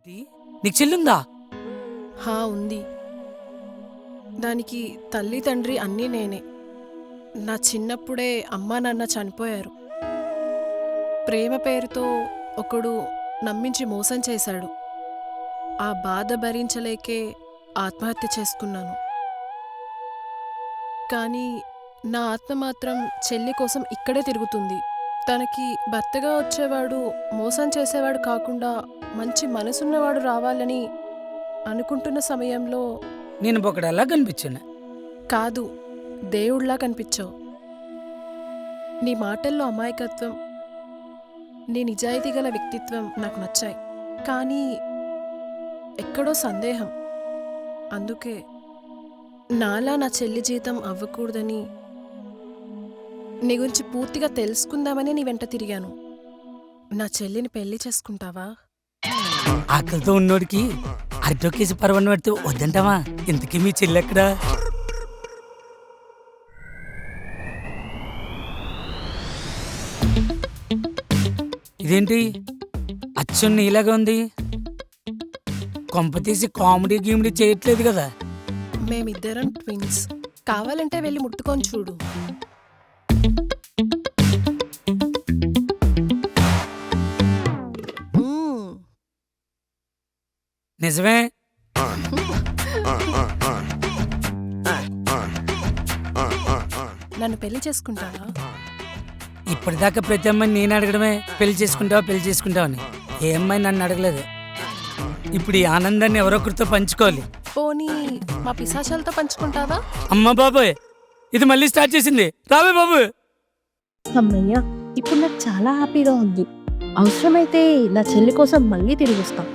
ఏంటి నీకు చెల్లుందా? హా ఉంది. దానికి తల్లి తండ్రి అన్నీ నేనే. నా చిన్నప్పుడే అమ్మా నాన్న చనిపోయారు. ప్రేమ పేరుతో ఒకడు నమ్మించి మోసం చేశాడు. ఆ బాధ భరించలేకే ఆత్మహత్య చేసుకున్నాను. కానీ నా ఆత్మ మాత్రం చెల్లి కోసం ఇక్కడే తిరుగుతుంది. తనకి భర్తగా వచ్చేవాడు మోసం చేసేవాడు కాకుండా మంచి మనసున్నవాడు రావాలని అనుకుంటున్న సమయంలో నేను ఒకడెలా కనిపించాను? కాదు, దేవుళ్లా కనిపించావు. నీ మాటల్లో అమాయకత్వం, నీ నిజాయితీ గల వ్యక్తిత్వం నాకు నచ్చాయి. కానీ ఎక్కడో సందేహం. అందుకే నాలా నా చెల్లి జీవితం అవ్వకూడదని నీ గురించి పూర్తిగా తెలుసుకుందామని నీ వెంట తిరిగాను. నా చెల్లిని పెళ్లి చేసుకుంటావా? ఆకలితో ఉన్నోడికి అర్ధో కేజీ పరవన్ను పెడితే వద్దంటావా? ఇంతకీ మీ చెల్లెక్కడా? ఇదేంటి అచ్చం నీలాగా ఉంది? కొంపతీసి కామెడీ గీమిడీ చేయట్లేదు కదా? మేమిద్దరం ట్విన్స్. కావాలంటే వెళ్ళి ముట్టుకొని చూడు. నిజమే. నన్ను పెళ్లి చేసుకుంటావా? ఇప్పటిదాకా ప్రతి అమ్మాయి నేను అడగడమే పెళ్లి చేసుకుంటావా అని. ఏ అమ్మాయి నన్ను అడగలేదు. ఇప్పుడు ఈ ఆనందాన్ని ఎవరొకరితో పంచుకోవాలి. పోనీ మా పిశాచాలతో పంచుకుంటావా? అమ్మ బాబోయ్, ఇది మళ్ళీ స్టార్ట్ చేసింది. రావే బాబు. అమ్మయ్య, ఇప్పుడు నాకు చాలా హ్యాపీగా ఉంది. అవసరమైతే నా చెల్లి కోసం మళ్ళీ తిరిగి వస్తాం.